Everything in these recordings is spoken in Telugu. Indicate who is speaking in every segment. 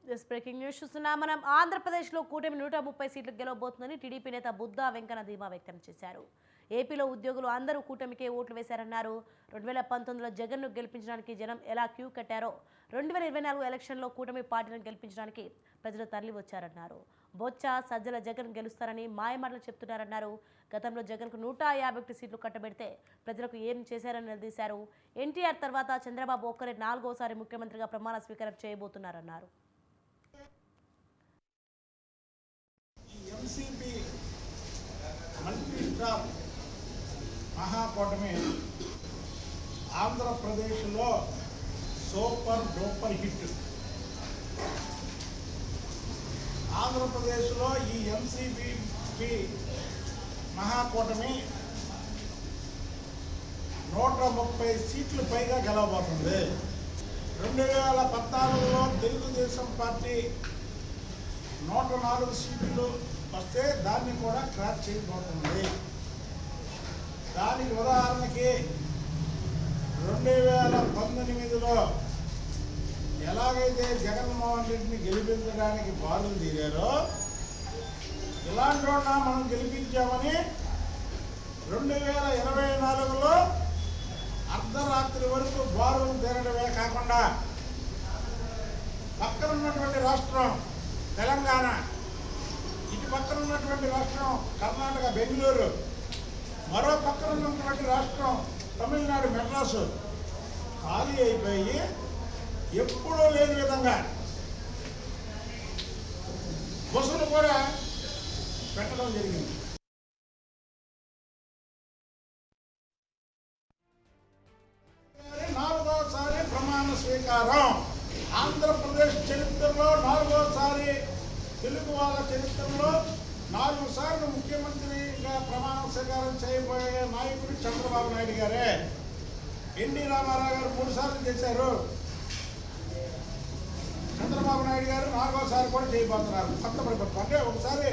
Speaker 1: బ్రేకింగ్ న్యూస్ చూస్తున్నా మనం ఆంధ్రప్రదేశ్లో కూటమి 130 సీట్లు గెలవబోతుందని టీడీపీ నేత బుద్ధా వెంకన్న ధీమా వ్యక్తం చేశారు. ఏపీలో ఉద్యోగులు అందరూ కూటమికే ఓట్లు వేశారన్నారు. 2019లో జగన్ను గెలిపించడానికి జనం ఎలా క్యూ కట్టారో 2024 ఎలక్షన్లో కూటమి పార్టీని గెలిపించడానికి ప్రజలు తరలి వచ్చారన్నారు. బొచ్చ సజ్జల జగన్ గెలుస్తారని మాయమాటలు చెప్తున్నారన్నారు. గతంలో జగన్కు 151 సీట్లు కట్టబెడితే ప్రజలకు ఏం చేశారని నిలదీశారు. ఎన్టీఆర్ తర్వాత చంద్రబాబు ఒక్కరే 4వసారి ముఖ్యమంత్రిగా ప్రమాణ స్వీకారం చేయబోతున్నారన్నారు.
Speaker 2: ఎంసీపీ మల్టీ స్టార్ మహాకూటమి ఆంధ్రప్రదేశ్లో సూపర్ డూపర్ హిట్. ఆంధ్రప్రదేశ్లో ఈ ఎంసీపీ మహాకూటమి 130 సీట్లు పైగా గెలవబోతుంది. 2014లో తెలుగుదేశం పార్టీ 104 సీట్లు వస్తే దాన్ని కూడా క్రాక్ చేయబోతుంది. దానికి ఉదాహరణకి 2019లో ఎలాగైతే జగన్మోహన్ రెడ్డిని గెలిపించడానికి బారులు తీరారో ఇలాంటి వాడిన మనం గెలిపించామని 2024లో అర్ధరాత్రి వరకు బారులు తీరడమే కాకుండా పక్కన ఉన్నటువంటి రాష్ట్రం తెలంగాణ, ఇటు పక్కన ఉన్నటువంటి రాష్ట్రం కర్ణాటక బెంగళూరు, మరో పక్కన ఉన్నటువంటి రాష్ట్రం తమిళనాడు మెడ్రాసు ఖాళీ అయిపోయి ఎప్పుడూ లేని విధంగా బస్సులు కూడా పెట్టడం జరిగింది. నాలుగోసారి ప్రమాణ స్వీకారం. ఆంధ్రప్రదేశ్ చరిత్రలో 4వసారి, తెలుగు వాళ్ళ చరిత్రలో 4 సార్లు ముఖ్యమంత్రిగా ప్రమాణ స్వీకారం చేయబోయే నాయకుడు చంద్రబాబు నాయుడు గారే. ఎన్టీ రామారావు గారు 3 సార్లు చేశారు. చంద్రబాబు నాయుడు గారు 4వసారి కూడా చేయబోతున్నారు. కొత్త ప్రభుత్వం అంటే ఒకసారి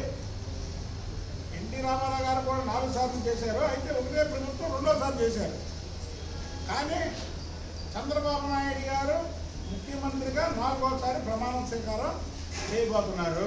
Speaker 2: ఎన్టీ రామారావు గారు కూడా 4 సార్లు చేశారు. అయితే ఒకటే ప్రభుత్వం 2వసారి చేశారు. కానీ చంద్రబాబు నాయుడు గారు ముఖ్యమంత్రిగా 4వసారి ప్రమాణ స్వీకారం చేయబోతున్నారు.